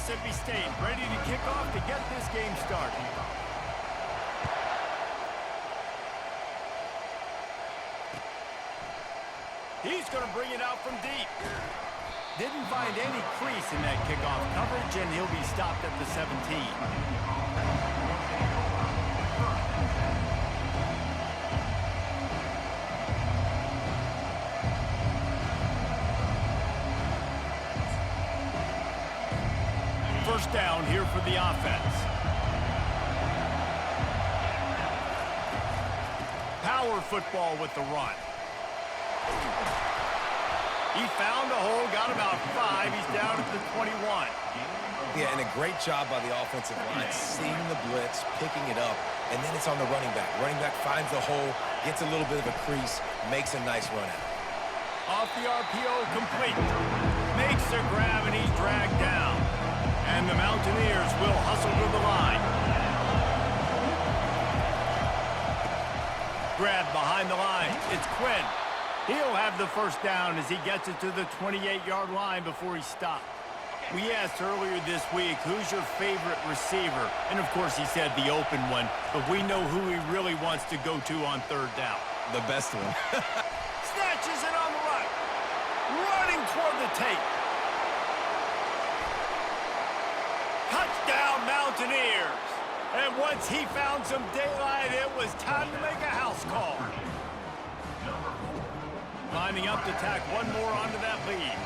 Mississippi State ready to kick off to get this game started. He's going to bring it out from deep. Didn't find any crease in that kickoff coverage, and he'll be stopped at the 17. First down here for the offense. Power football with the run. He found a hole, got about 5. He's down at the 21. Yeah, and a great job by the offensive line, seeing the blitz, picking it up, and then it's on the running back. Running back finds the hole, gets a little bit of a crease, makes a nice run out. Off the RPO, complete. Makes the grab, and he's dragged down. And the Mountaineers will hustle to the line. Grab behind the line. It's Quinn. He'll have the first down as he gets it to the 28-yard line before he stopped. We asked earlier this week, who's your favorite receiver? And, of course, he said the open one, but we know who he really wants to go to on third down. The best one. Snatches it on the right. Running toward the tape. Touchdown, Mountaineers. And once he found some daylight, it was time to make a house call. Lining up to tack one more onto that lead.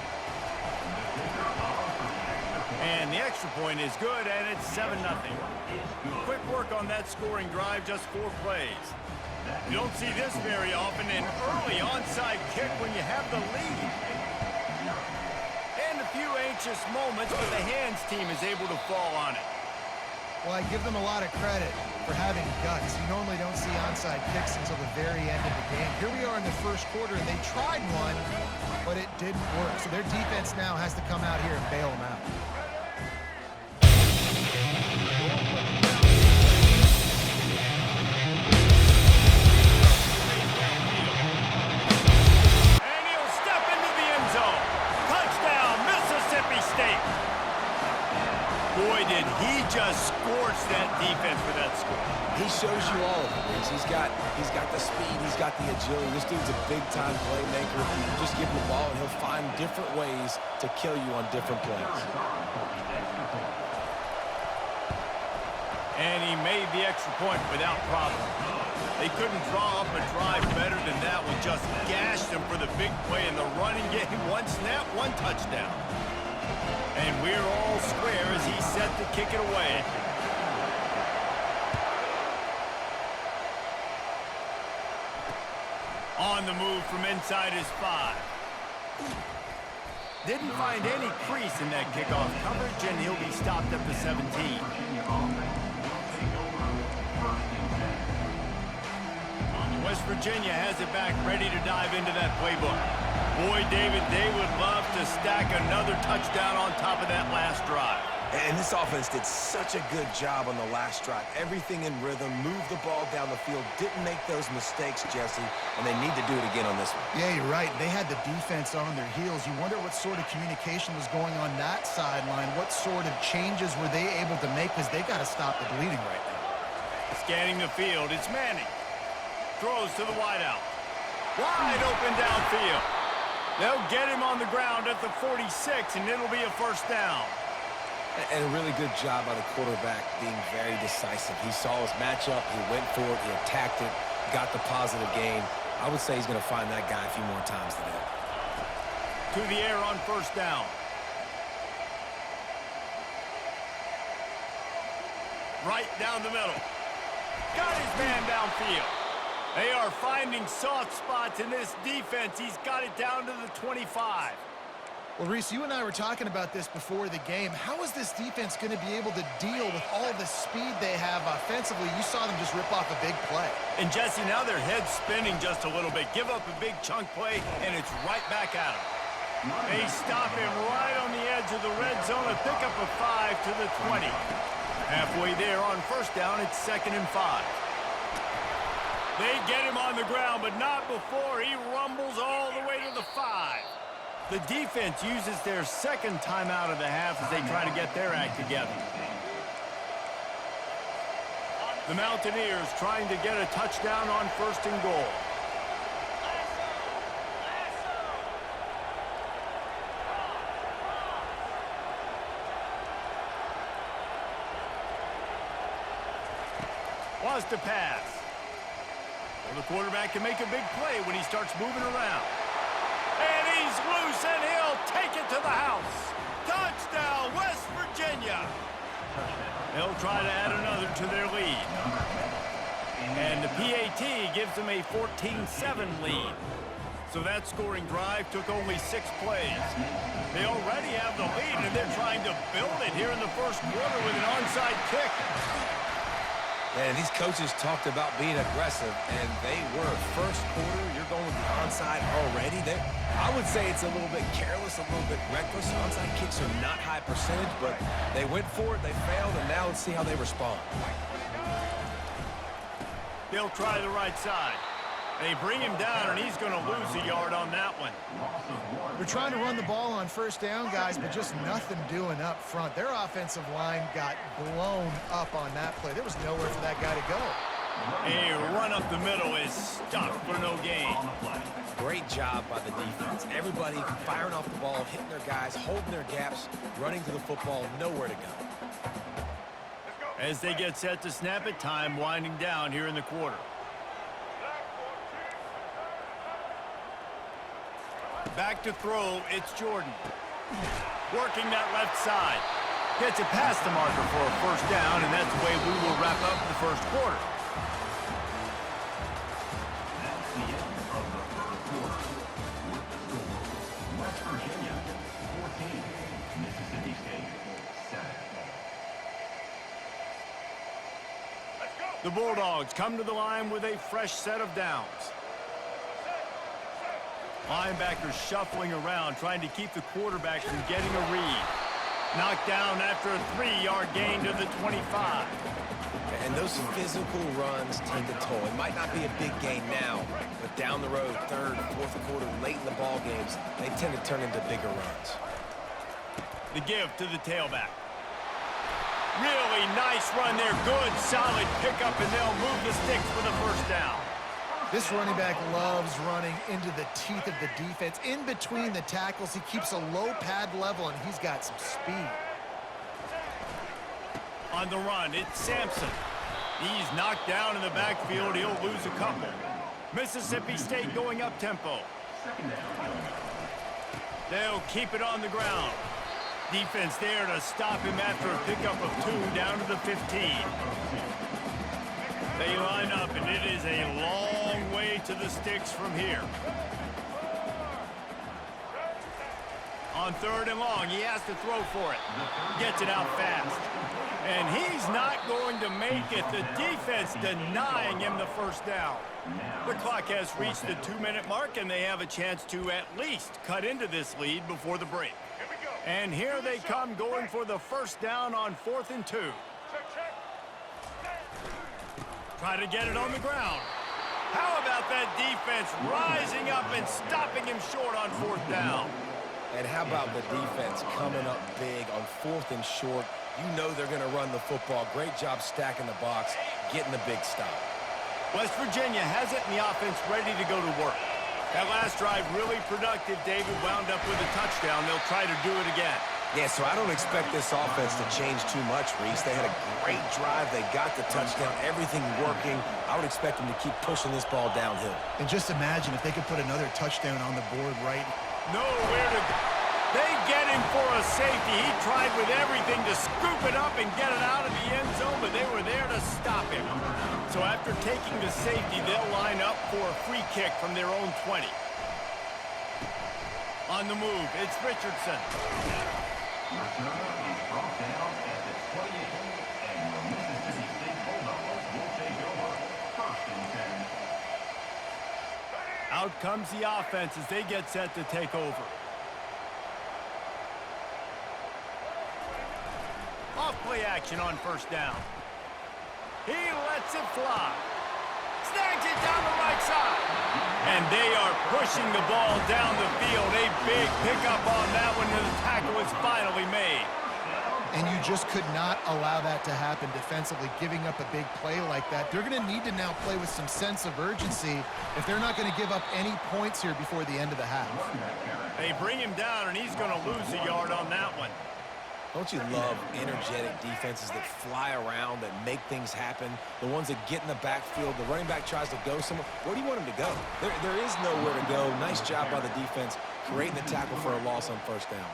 And the extra point is good, and it's 7-0. Quick work on that scoring drive, just 4 plays. You don't see this very often, an early onside kick when you have the lead. And a few anxious moments, but the hands team is able to fall on it. Well, I give them a lot of credit for having guts. You normally don't see onside kicks until the very end of the game. Here we are in the first quarter, and they tried one, but it didn't work. So their defense now has to come out here and bail them out. And he'll step into the end zone. Touchdown, Mississippi State. Boy, did he just scorch that defense for that score. He shows you all of it. He's got the speed, he's got the agility. This dude's a big-time playmaker. Just give him the ball, and he'll find different ways to kill you on different plays. And he made the extra point without problem. They couldn't draw up a drive better than that one. Just gashed him for the big play in the running game. One snap, one touchdown. And we're all square as he's set to kick it away. On the move from inside his 5. Didn't find any crease in that kickoff coverage, and he'll be stopped at the 17. West Virginia has it back, ready to dive into that playbook. Boy, David, they would love to stack another touchdown on top of that last drive. And this offense did such a good job on the last drive. Everything in rhythm, moved the ball down the field, didn't make those mistakes, Jesse, and they need to do it again on this one. Yeah, you're right. They had the defense on their heels. You wonder what sort of communication was going on that sideline. What sort of changes were they able to make, because they got to stop the bleeding right now. Scanning the field, it's Manning. Throws to the wideout. Wide open downfield. They'll get him on the ground at the 46, and it'll be a first down. And a really good job by the quarterback being very decisive. He saw his matchup, he went for it, he attacked it, got the positive gain. I would say he's going to find that guy a few more times today. To the air on first down. Right down the middle. Got his man downfield. They are finding soft spots in this defense. He's got it down to the 25. Well, Reese, you and I were talking about this before the game. How is this defense going to be able to deal with all the speed they have offensively? You saw them just rip off a big play. And, Jesse, now their head's spinning just a little bit. Give up a big chunk play, and it's right back at them. They stop him right on the edge of the red zone and pick up a 5 to the 20. Halfway there on first down, it's 2nd and 5. They get him on the ground, but not before he rumbles all the way to the 5. The defense uses their second timeout of the half as they try to get their act together. The Mountaineers trying to get a touchdown on 1st and goal. Wants to pass. Well, the quarterback can make a big play when he starts moving around. And he's loose, and he'll take it to the house. Touchdown, West Virginia. They'll try to add another to their lead. And the PAT gives them a 14-7 lead. So that scoring drive took only 6 plays. They already have the lead, and they're trying to build it here in the first quarter with an onside kick. And these coaches talked about being aggressive, and they were. First quarter, you're going with the onside already. I would say it's a little bit careless, a little bit reckless. Onside kicks are not high percentage, but they went for it, they failed, and now let's see how they respond. They'll try the right side. They bring him down, and he's going to lose a yard on that one. They're trying to run the ball on 1st down, guys, but just nothing doing up front. Their offensive line got blown up on that play. There was nowhere for that guy to go. A run up the middle is stuck for no gain. Great job by the defense. Everybody firing off the ball, hitting their guys, holding their gaps, running to the football, nowhere to go. As they get set to snap it, time winding down here in the quarter. Back to throw, it's Jordan. Working that left side. Gets it past the marker for a 1st down, and that's the way we will wrap up the first quarter. That's the end of the first quarter. With the score, West Virginia 14, Mississippi State 7. The Bulldogs come to the line with a fresh set of downs. Linebackers shuffling around, trying to keep the quarterback from getting a read. Knocked down after a 3-yard gain to the 25. And those physical runs take a toll. It might not be a big gain now, but down the road, 3rd, 4th quarter, late in the ball games, they tend to turn into bigger runs. The give to the tailback. Really nice run there. Good, solid pickup, and they'll move the sticks for the 1st down. This running back loves running into the teeth of the defense. In between the tackles, he keeps a low pad level, and he's got some speed. On the run, it's Sampson. He's knocked down in the backfield. He'll lose a couple. Mississippi State going up tempo. They'll keep it on the ground. Defense there to stop him after a pickup of 2 down to the 15. They line up, and it is a long way to the sticks from here. On 3rd and long, he has to throw for it. Gets it out fast. And he's not going to make it. The defense denying him the 1st down. The clock has reached the 2-minute mark, and they have a chance to at least cut into this lead before the break. And here they come, going for the 1st down on 4th and 2. Try to get it on the ground. How about that defense rising up and stopping him short on 4th down? And how about the defense coming up big on 4th and short? You know they're going to run the football. Great job stacking the box, getting the big stop. West Virginia has it in the offense ready to go to work. That last drive really productive. David wound up with a touchdown. They'll try to do it again. Yeah, so I don't expect this offense to change too much, Reese. They had a great drive. They got the touchdown, everything working. I would expect them to keep pushing this ball downhill. And just imagine if they could put another touchdown on the board right. Nowhere to go. They get him for a safety. He tried with everything to scoop it up and get it out of the end zone, but they were there to stop him. So after taking the safety, they'll line up for a free kick from their own 20. On the move, it's Richardson. Return is brought down at the 28, and the Mississippi State Bulldogs will take over 1st and 10. Out comes the offense as they get set to take over. Off-play action on 1st down. He lets it fly. Snags it down the right side. And they are pushing the ball down the field. A big pickup on that one, and the tackle is finally made. And you just could not allow that to happen defensively, giving up a big play like that. They're going to need to now play with some sense of urgency if they're not going to give up any points here before the end of the half. They bring him down, and he's going to lose a yard on that one. Don't you love energetic defenses that fly around, that make things happen? The ones that get in the backfield, the running back tries to go somewhere. Where do you want him to go? There is nowhere to go. Nice job by the defense creating the tackle for a loss on first down.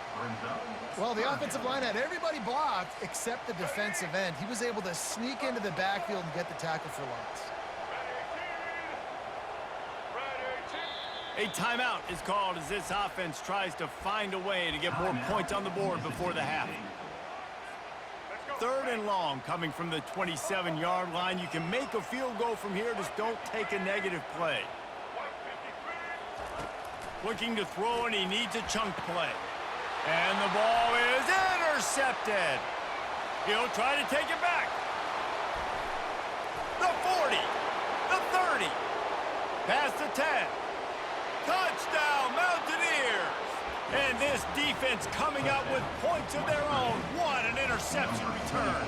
Well, the offensive line had everybody blocked except the defensive end. He was able to sneak into the backfield and get the tackle for loss. A timeout is called as this offense tries to find a way to get more points on the board before the half. 3rd and long coming from the 27-yard line. You can make a field goal from here, just don't take a negative play. Looking to throw, and he needs a chunk play. And the ball is intercepted. He'll try to take it back. The 40, the 30, past the 10. Touchdown, Mountaineers! And this defense coming up with points of their own. What an interception return.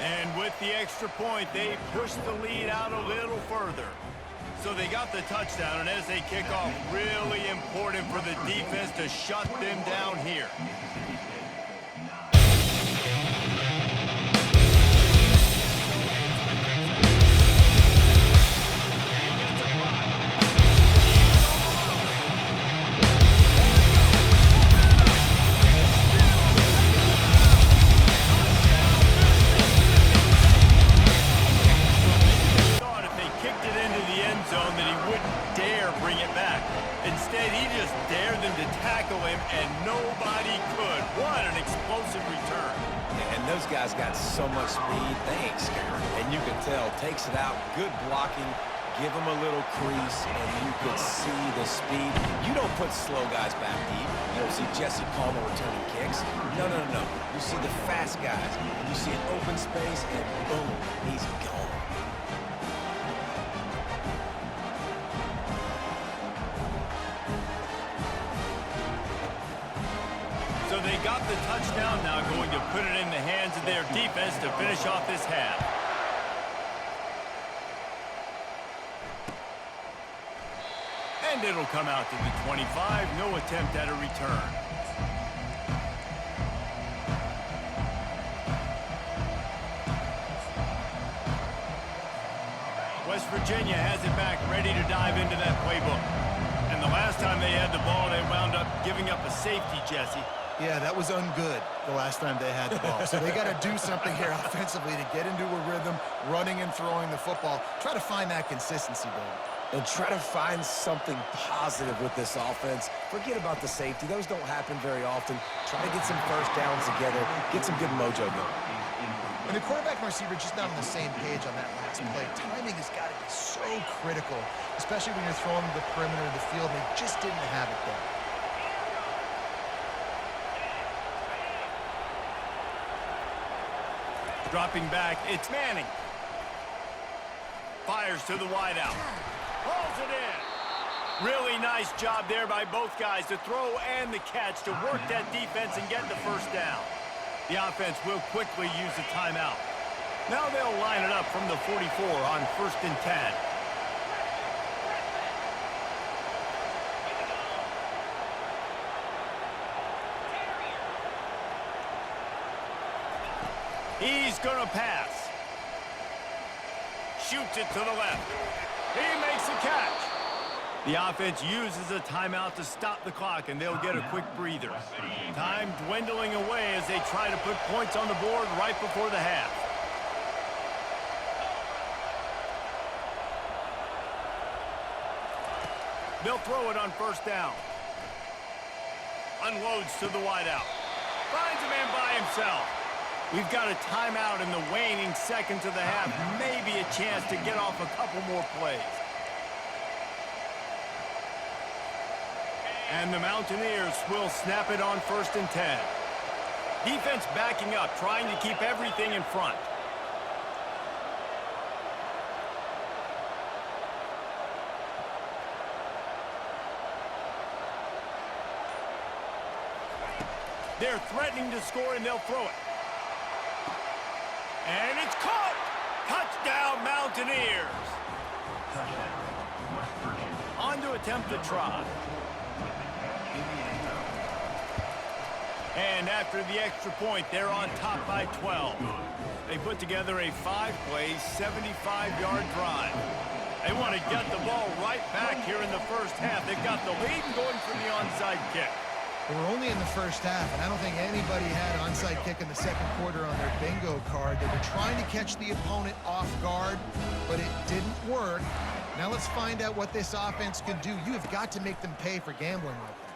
And with the extra point, they push the lead out a little further. So they got the touchdown, and as they kick off, really important for the defense to shut them down here. Those guys got so much speed, they ain't scared. And you can tell, takes it out, good blocking, give them a little crease, and you can see the speed. You don't put slow guys back deep. You don't see Jesse Palmer returning kicks. No. You see the fast guys, and you see an open space, and boom, he's gone. So they got the touchdown, now going to put it in the hands of their defense to finish off this half. And it'll come out to the 25, no attempt at a return. West Virginia has it back, ready to dive into that playbook. And the last time they had the ball, they wound up giving up a safety, Jesse. Yeah, that was ungood the last time they had the ball. So they got to do something here offensively to get into a rhythm, running and throwing the football. Try to find that consistency, Bill. And try to find something positive with this offense. Forget about the safety. Those don't happen very often. Try to get some first downs together, get some good mojo going. And the quarterback and receiver just not on the same page on that last play. Timing has got to be so critical, especially when you're throwing to the perimeter of the field. They just didn't have it there. Dropping back, it's Manning. Fires to the wideout. Pulls it in. Really nice job there by both guys to throw and the catch to work that defense and get the first down. The offense will quickly use a timeout. Now they'll line it up from the 44 on 1st and 10. He's going to pass. Shoots it to the left. He makes a catch. The offense uses a timeout to stop the clock, and they'll get a quick breather. Time dwindling away as they try to put points on the board right before the half. They'll throw it on 1st down. Unloads to the wideout. Finds a man by himself. We've got a timeout in the waning seconds of the half. Maybe a chance to get off a couple more plays. And the Mountaineers will snap it on 1st and 10. Defense backing up, trying to keep everything in front. They're threatening to score, and they'll throw it. And it's caught! Touchdown, Mountaineers! Touchdown, West Virginia. On to attempt the try. And after the extra point, they're on top by 12. They put together a 5-play, 75-yard drive. They want to get the ball right back here in the first half. They've got the lead and going for the onside kick. They were only in the first half, and I don't think anybody had onside kick in the second quarter on their bingo card. They were trying to catch the opponent off guard, but it didn't work. Now let's find out what this offense can do. You have got to make them pay for gambling like that.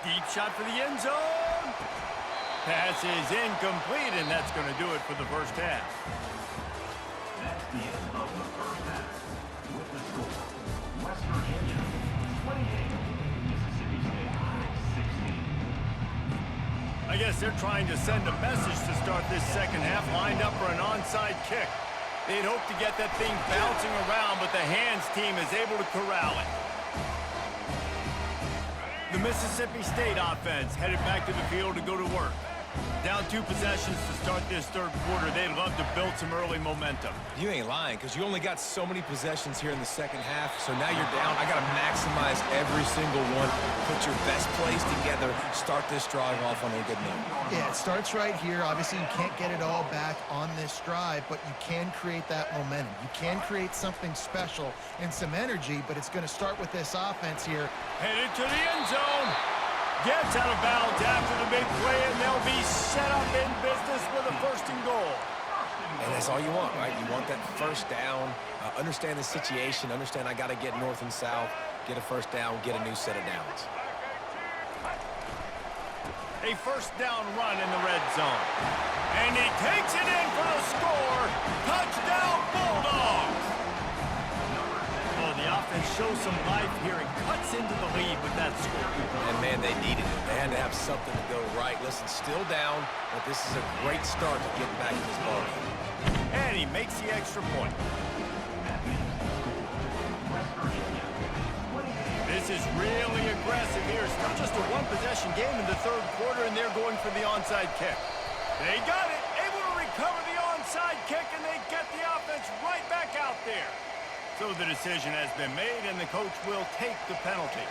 Deep shot for the end zone. Pass is incomplete, and that's going to do it for the first half. That's the end of the first half. With the score, West Virginia 28, Mississippi State 16. I guess they're trying to send a message to start this second half, lined up for an onside kick. They'd hope to get that thing bouncing around, but the hands team is able to corral it. The Mississippi State offense headed back to the field to go to work. Down 2 possessions to start this third quarter. They'd love to build some early momentum. You ain't lying, because you only got so many possessions here in the second half, so now you're down. I got to maximize every single one. Put your best plays together. Start this drive off on a good note. Yeah, it starts right here. Obviously, you can't get it all back on this drive, but you can create that momentum. You can create something special and some energy, but it's going to start with this offense here. Headed to the end zone. Gets out of bounds after the big play, and they'll be set up in business with a first and goal. And that's all you want, right? You want that first down. Understand the situation. Understand I got to get north and south, get a first down, get a new set of downs. A first down run in the red zone. And he takes it in for the score. Touchdown, Bulldogs! Oh, the offense shows some life here and cuts into the lead with that score. And, man, they needed it. They had to have something to go right. Listen, still down, but this is a great start to getting back in this ballgame. And he makes the extra point. This is really aggressive here. Still just a one-possession game in the third quarter, and they're going for the onside kick. They got it, able to recover the onside kick, and they get the offense right back out there. So the decision has been made, and the coach will take the penalty.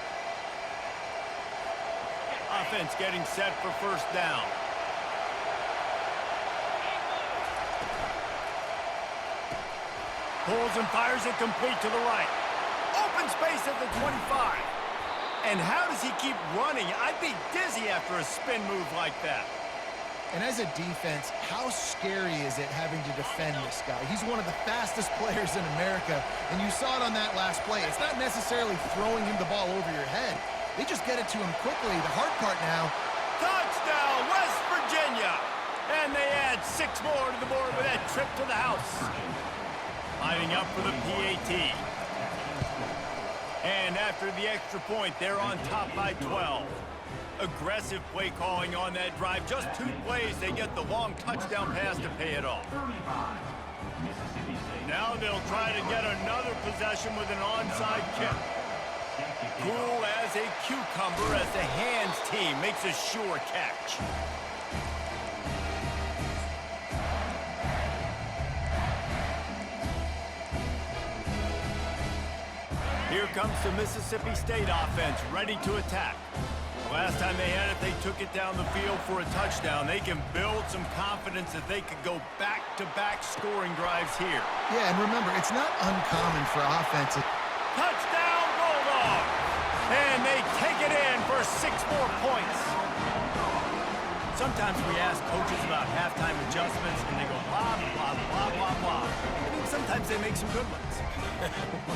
Offense getting set for first down. Pulls and fires it complete to the right. Open space at the 25. And how does he keep running? I'd be dizzy after a spin move like that. And as a defense, how scary is it having to defend this guy? He's one of the fastest players in America, and you saw it on that last play. It's not necessarily throwing him the ball over your head. They just get it to him quickly. The hard part now. Touchdown, West Virginia! And they add 6 more to the board with that trip to the house. Lining up for the PAT. And after the extra point, they're on top by 12. Aggressive play calling on that drive. Just 2 plays, they get the long touchdown pass to pay it off. Now they'll try to get another possession with an onside kick. Cool as a cucumber as the hands team makes a sure catch. Here comes the Mississippi State offense ready to attack. Last time they had it, they took it down the field for a touchdown. They can build some confidence that they could go back-to-back scoring drives here. Yeah, and remember, it's not uncommon for offensive. Touchdown, Bulldogs! And they take it in for 6 more points. Sometimes we ask coaches about halftime adjustments, and they go blah, blah, blah, blah, blah. I mean, sometimes they make some good ones.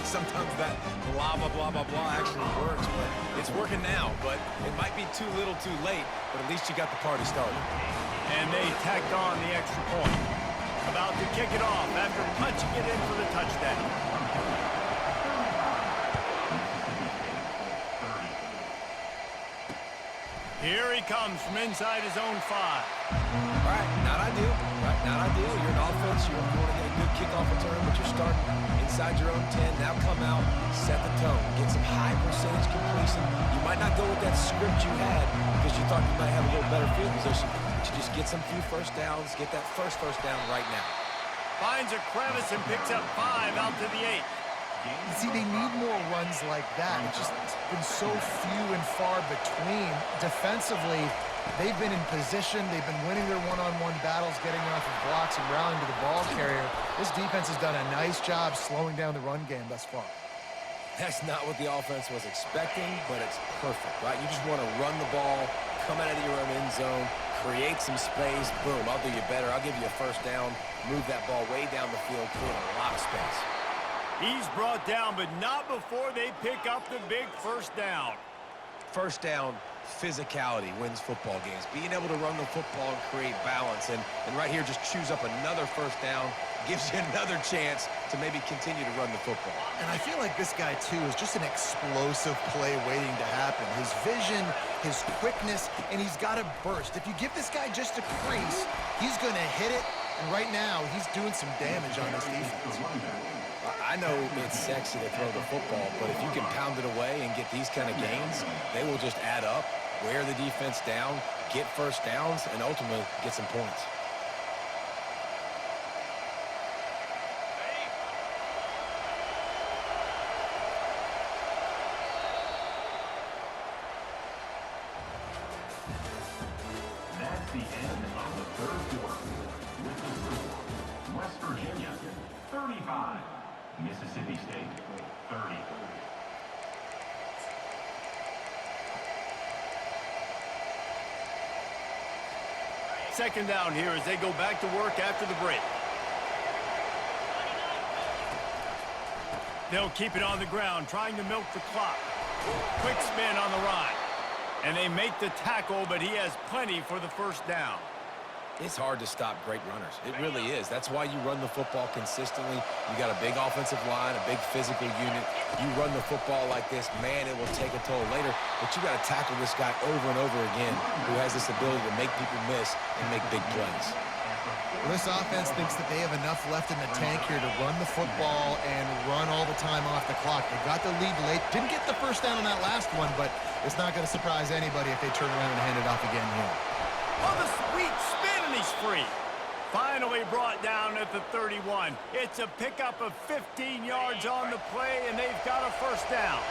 Sometimes that blah, blah, blah, blah, blah actually works, but it's working now. But it might be too little too late, but at least you got the party started. And they tacked on the extra point. About to kick it off after punching it in for the touchdown. Here he comes from inside his own 5. All right, not ideal. Right, not ideal. You're an offense. You want to get a good kickoff return, but you're starting inside inside your own 10. Now come out, set the tone. Get some high percentage completion. You might not go with that script you had because you thought you might have a little better field position, but you just get some few first downs, get that first down right now. Finds a crevice and picks up 5 out to the 8. You see, they need more runs like that. It's just been so few and far between. Defensively, they've been in position. They've been winning their one-on-one battles, getting off of blocks and rallying to the ball carrier. This defense has done a nice job slowing down the run game thus far. That's not what the offense was expecting, but it's perfect, right? You just want to run the ball, come out of your own end zone, create some space, boom, I'll do you better. I'll give you a first down, move that ball way down the field, create a lot of space. He's brought down, but not before they pick up the big first down. First down, physicality wins football games. Being able to run the football and create balance. And right here, just choose up another first down, gives you another chance to maybe continue to run the football. And I feel like this guy, too, is just an explosive play waiting to happen. His vision, his quickness, and he's got a burst. If you give this guy just a crease, he's going to hit it. And right now, he's doing some damage on this defense. I know it's sexy to throw the football, but if you can pound it away and get these kind of gains, they will just add up, wear the defense down, get first downs, and ultimately get some points. That's the end of the third quarter. With the score, West Virginia 35, Mississippi State 30. Second down here as they go back to work after the break. They'll keep it on the ground, trying to milk the clock. Quick spin on the run. And they make the tackle, but he has plenty for the first down. It's hard to stop great runners. It really is. That's why you run the football consistently. You got a big offensive line, a big physical unit. You run the football like this, man, it will take a toll later. But you got to tackle this guy over and over again who has this ability to make people miss and make big plays. Well, this offense thinks that they have enough left in the tank here to run the football and run all the time off the clock. They got the lead late. Didn't get the first down on that last one, but it's not going to surprise anybody if they turn around and hand it off again here. Oh, the sweet spin, and he's free. Finally brought down at the 31. It's a pickup of 15 yards on the play, and they've got a first down.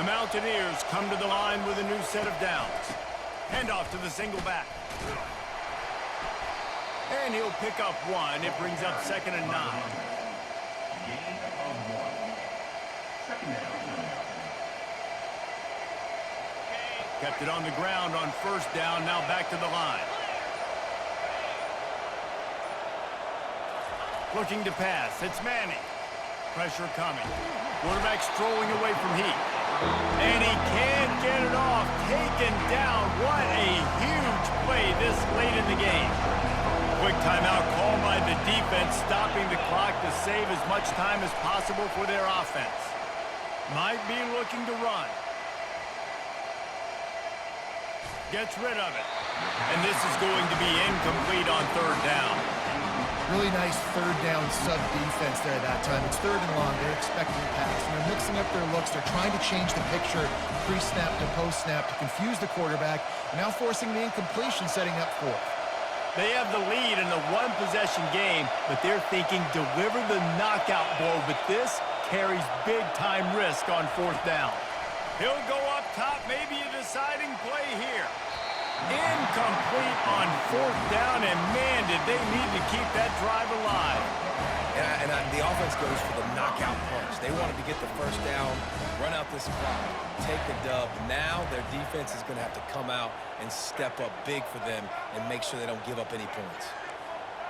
The Mountaineers come to the line with a new set of downs. Handoff to the single back. And he'll pick up 1. It brings up 2nd and 9. Gain of 1. Second down. Kept it on the ground on first down, now back to the line. Looking to pass, it's Manning. Pressure coming. Quarterback strolling away from heat. And he can't get it off. Taken down. What a huge play this late in the game. Quick timeout called by the defense, stopping the clock to save as much time as possible for their offense. Might be looking to run. Gets rid of it. And this is going to be incomplete on third down. Really nice third down sub defense there that time. It's 3rd and long. They're expecting a pass, and they're mixing up their looks. They're trying to change the picture pre-snap to post-snap to confuse the quarterback, and now forcing the incompletion, setting up 4th. They have the lead in a one-possession game, but they're thinking deliver the knockout blow, but this carries big-time risk on 4th down. He'll go up top, maybe a deciding play here. Incomplete on 4th down, and man, did they need to keep that drive alive. And the offense goes for the knockout punch. They wanted to get the first down, run out this clock, take the dub. Now their defense is going to have to come out and step up big for them and make sure they don't give up any points.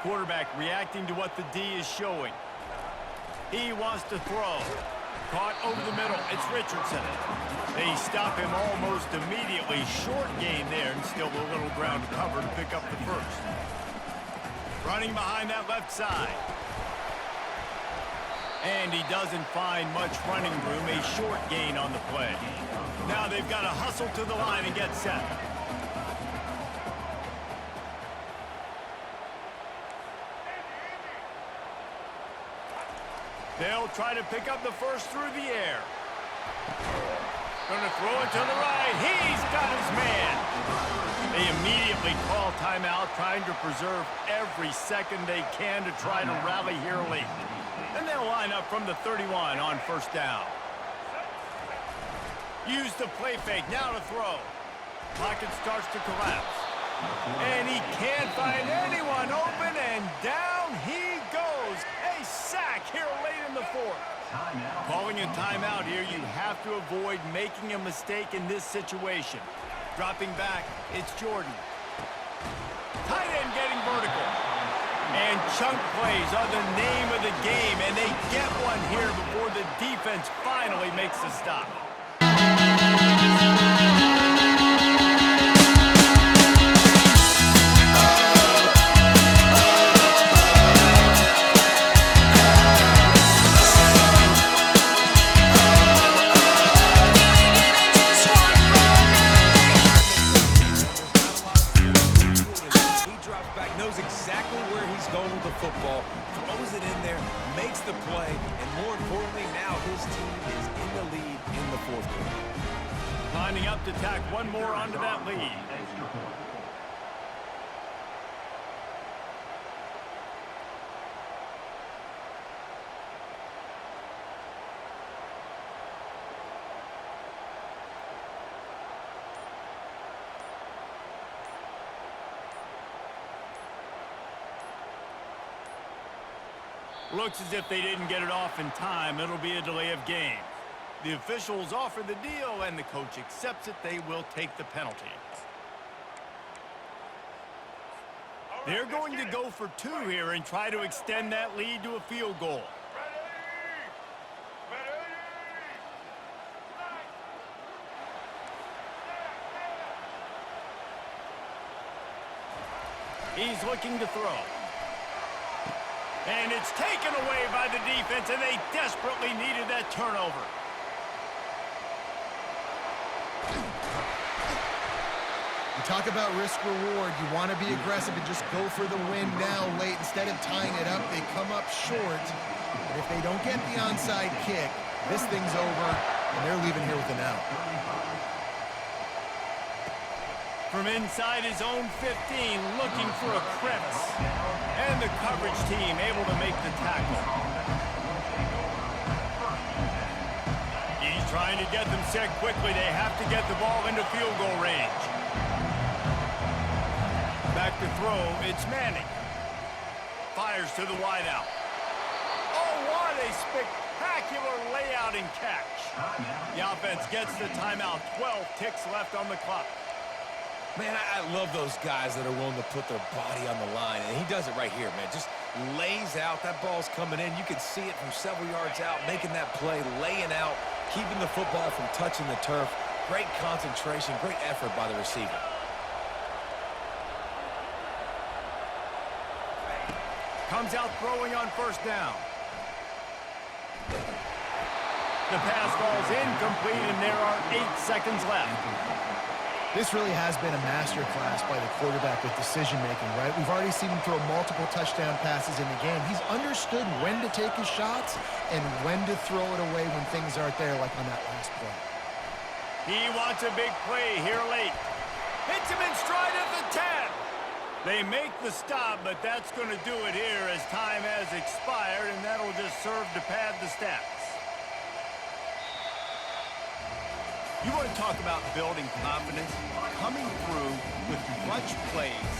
Quarterback reacting to what the D is showing. He wants to throw. Caught over the middle. It's Richardson. They stop him almost immediately. Short gain there, and still a little ground cover to pick up the first. Running behind that left side. And he doesn't find much running room. A short gain on the play. Now they've got to hustle to the line and get set. They'll try to pick up the first through the air. Going to throw it to the right. He's got his man. They immediately call timeout, trying to preserve every second they can to try to rally here late. And they'll line up from the 31 on first down. Use the play fake, now to throw. Pocket starts to collapse. And he can't find anyone open, and down he goes. A sack here late in the fourth. Calling a timeout here, you have to avoid making a mistake in this situation. Dropping back, it's Jordan. Tight end getting vertical. And chunk plays are the name of the game, and they get one here before the defense finally makes the stop. Exactly where he's going with the football, throws it in there, makes the play, and more importantly, now his team is in the lead in the fourth quarter. Lining up to tack one more onto that lead. Looks as if they didn't get it off in time. It'll be a delay of game. The officials offer the deal, and the coach accepts it. They will take the penalty. They're going to go for two here and try to extend that lead to a field goal. He's looking to throw. And it's taken away by the defense, and they desperately needed that turnover. You talk about risk-reward. You want to be aggressive and just go for the win now late. Instead of tying it up, they come up short. But if they don't get the onside kick, this thing's over, and they're leaving here with an out. From inside his own 15, looking for a crevice. And the coverage team able to make the tackle. He's trying to get them set quickly. They have to get the ball into field goal range. Back to throw, it's Manning. Fires to the wideout. Oh, what a spectacular layout and catch. The offense gets the timeout. 12 ticks left on the clock. Man, I love those guys that are willing to put their body on the line, and he does it right here, man. Just lays out. That ball's coming in. You can see it from several yards out, making that play, laying out, keeping the football from touching the turf. Great concentration, great effort by the receiver. Comes out throwing on first down. The pass falls incomplete, and there are 8 seconds left. This really has been a masterclass by the quarterback with decision-making, right? We've already seen him throw multiple touchdown passes in the game. He's understood when to take his shots and when to throw it away when things aren't there, like on that last play. He wants a big play here late. Hits him in stride at the 10. They make the stop, but that's going to do it here as time has expired, and that'll just serve to pad the stats. You want to talk about building confidence? Coming through with clutch plays,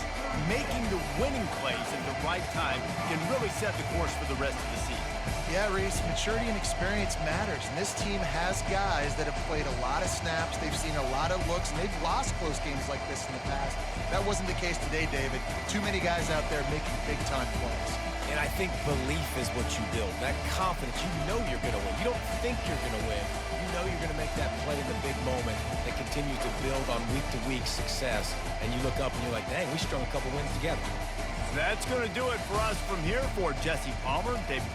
making the winning plays at the right time can really set the course for the rest of the season. Yeah, Reese, maturity and experience matters, and this team has guys that have played a lot of snaps. They've seen a lot of looks, and they've lost close games like this in the past. That wasn't the case today, David. Too many guys out there making big-time plays. And I think belief is what you build. That confidence, you know you're going to win. You don't think you're going to win. You know you're going to make that play in the big moment that continues to build on week-to-week success. And you look up and you're like, dang, we strung a couple wins together. That's going to do it for us from here. For Jesse Palmer, David